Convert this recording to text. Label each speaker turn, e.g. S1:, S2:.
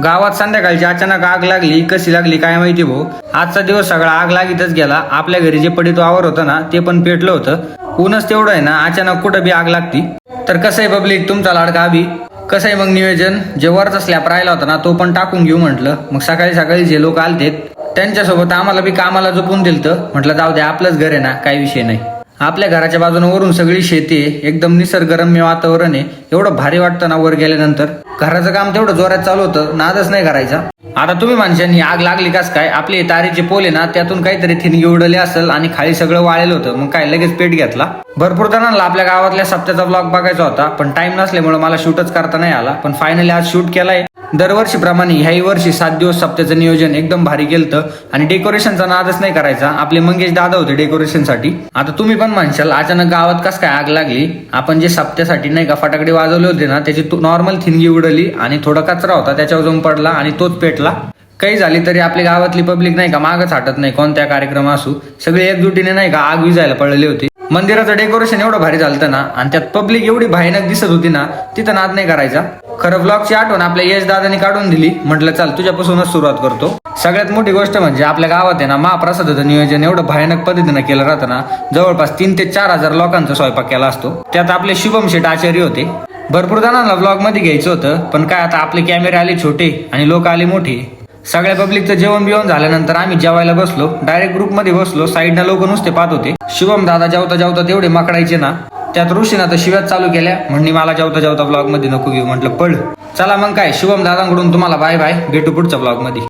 S1: गावात संध्याकाळची अचानक आग लागली, कशी लागली काय माहिती भाऊ. आजचा दिवस सगळा आग लागीतच गेला. आपल्या घरी जे पडीत वावर होतं ना ते पण पेटलं होतं. ऊनच तेवढं आहे ना, अचानक कुठं बी आग लागती. तर कसं आहे पब्लिक, तुमचा लाडका अभि. कसं आहे मग नियोजन, जे वरचा स्लॅब राहिला होता ना तो पण टाकून घेऊ म्हटलं. मग सकाळी सकाळी जे लोक आलते त्यांच्यासोबत आम्हाला बी कामाला झोपून दिलतं. म्हटलं जाऊ दे, आपलंच घर आहे ना, काही विषय नाही. आपल्या घराच्या बाजूने वरून सगळी शेती आहे, एकदम निसर्गरम्य वातावरण आहे. एवढं भारी वाटतं ना वर गेल्यानंतर. घराचं काम तेवढं जोरात चालू होतं, नादच नाही करायचा. आता तुम्ही म्हणशाल ही आग लागली कस काय, आपले तारीचे पोल आहे ना त्यातून काहीतरी थिनगी उडले असेल आणि खाली सगळं वाळेल होतं. मग काय लगेच पेट घेतला. भरपूर जणांना आपल्या गावातल्या सप्त्याचा ब्लॉग बघायचा होता, पण टाइम नसल्यामुळे मला शूटच करता नाही आला. पण फायनली आज शूट केलाय. दरवर्षीप्रमाणे ह्याही वर्षी 7 दिवस सप्त्याचं नियोजन एकदम भारी केलं आणि डेकोरेशनचा नादच नाही करायचा. आपले मंगेश दादा होते डेकोरेशनसाठी. आता तुम्ही पण म्हणशाल अचानक गावात कस काय आग लागली. आपण जे सप्त्यासाठी नाही का फटाकडे वाजवले होते ना त्याची नॉर्मल थिनगी उडली आणि थोडा कचरा होता त्याच्यावर जाऊन पडला आणि तोच पेटला. काही झाली तरी आपली गावातली पब्लिक नाही का मागच हटत नाही. कोणत्या कार्यक्रम असू सगळे एकजुटीने नाही का आग विजायला पडलेली होती. मंदिराचं डेकोरेशन एवढं भारी झालं ना आणि त्यात पब्लिक एवढी भयानक दिसत होती ना, तिथं नाद नाही करायचा. खरं ब्लॉगची आठवण आपल्या यश दादानी काढून दिली. म्हटलं चल तुझ्यापासूनच सुरुवात करतो. सगळ्यात मोठी गोष्ट म्हणजे आपल्या गावात आहे ना महाप्रसादाचं नियोजन एवढं भयानक पद्धतीनं केलं राहतं ना. जवळपास 3 ते 4 हजार लोकांचा स्वयंपाक केला असतो. त्यात आपले शुभम शेठ आचार्य होते. भरपूर जणांना ब्लॉग मध्ये घ्यायचं होतं, पण काय आता आपले कॅमेरे आले छोटे आणि लोक आले मोठे. सगळ्या पब्लिकचं जेवण बिवण झाल्यानंतर आम्ही जेवायला बसलो. डायरेक्ट ग्रुप मध्ये बसलो. साईडनं लोक नुसते पाहत होते. शुभम दादा जेवता जेवता तेवढे माकडायचे ना, त्यात ऋषीनं तर शिव्याच चालू केल्या. म्हणणी मला जेवता जेवता ब्लॉग मध्ये नको घेऊ. म्हटलं पड. चला मग काय, शुभम दादांकडून तुम्हाला बाय बाय, भेटू पुढच्या ब्लॉग मध्ये.